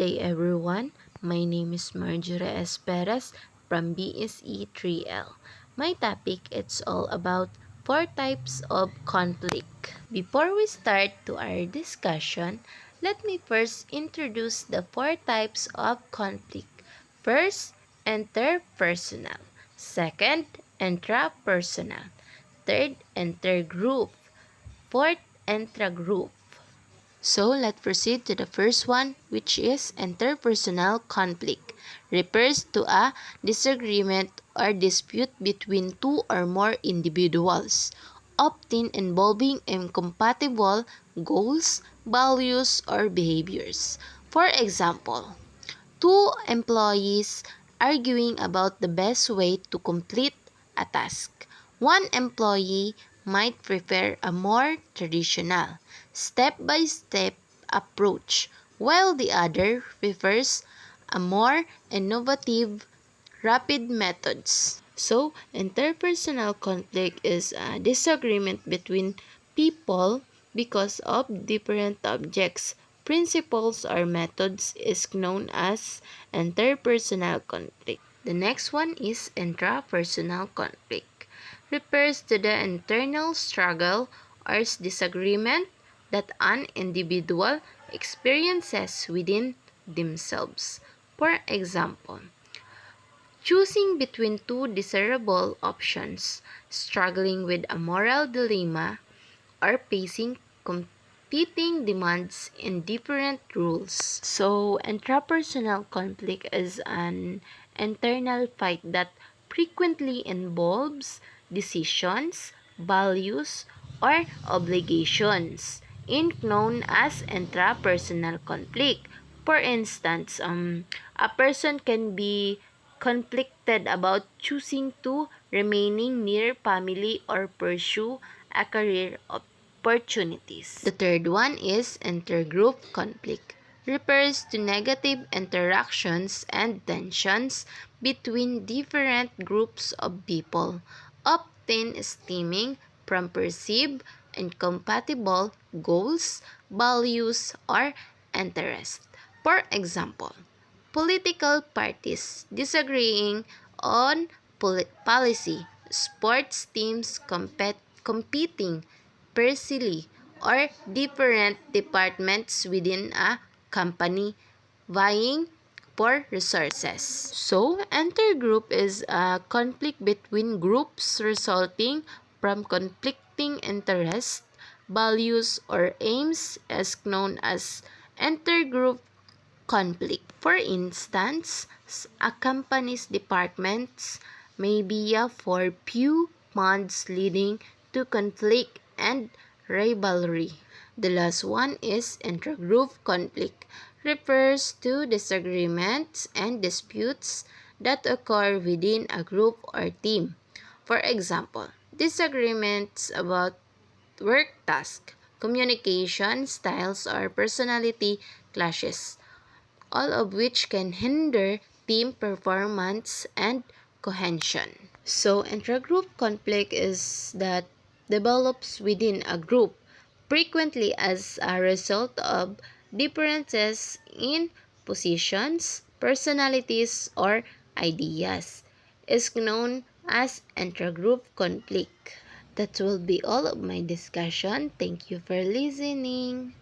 day everyone, my name is Marjorie S. Perez from BSE 3L. My topic is all about 4 types of conflict. Before we start to our discussion, let me first introduce the 4 types of conflict. First, interpersonal. Second, intrapersonal. Third, intergroup. Fourth, intragroup. So let's proceed to the first one, which is interpersonal conflict. Refers to a disagreement or dispute between two or more individuals, often involving incompatible goals, values, or behaviors. For example, two employees arguing about the best way to complete a task. One employee might prefer a more traditional, step-by-step approach, while the other prefers a more innovative, rapid methods. So, interpersonal conflict is a disagreement between people because of different objects, principles, or methods is known as interpersonal conflict. The next one is intrapersonal conflict. Refers to the internal struggle or disagreement that an individual experiences within themselves. For example, choosing between two desirable options, struggling with a moral dilemma, or facing competing demands and different rules. So, intrapersonal conflict is an internal fight that frequently involves decisions, values, or obligations, known as intrapersonal conflict. For instance, a person can be conflicted about choosing to remaining near family or pursue a career opportunities. The third one is intergroup conflict. Refers to negative interactions and tensions between different groups of people, often stemming from perceived incompatible goals, values, or interests. For example, political parties disagreeing on policy, sports teams competing fiercely, or different departments within a company vying for resources. So, intergroup is a conflict between groups resulting from conflicting interests, values, or aims is known as intergroup conflict. For instance, a company's departments may be for few months leading to conflict and rivalry. The last one is intragroup conflict. Refers to disagreements and disputes that occur within a group or team. For example, disagreements about work tasks, communication styles, or personality clashes, all of which can hinder team performance and cohesion. So, intragroup conflict is that develops within a group, frequently as a result of differences in positions, personalities, or ideas, is known as intragroup conflict. That will be all of my discussion. Thank you for listening.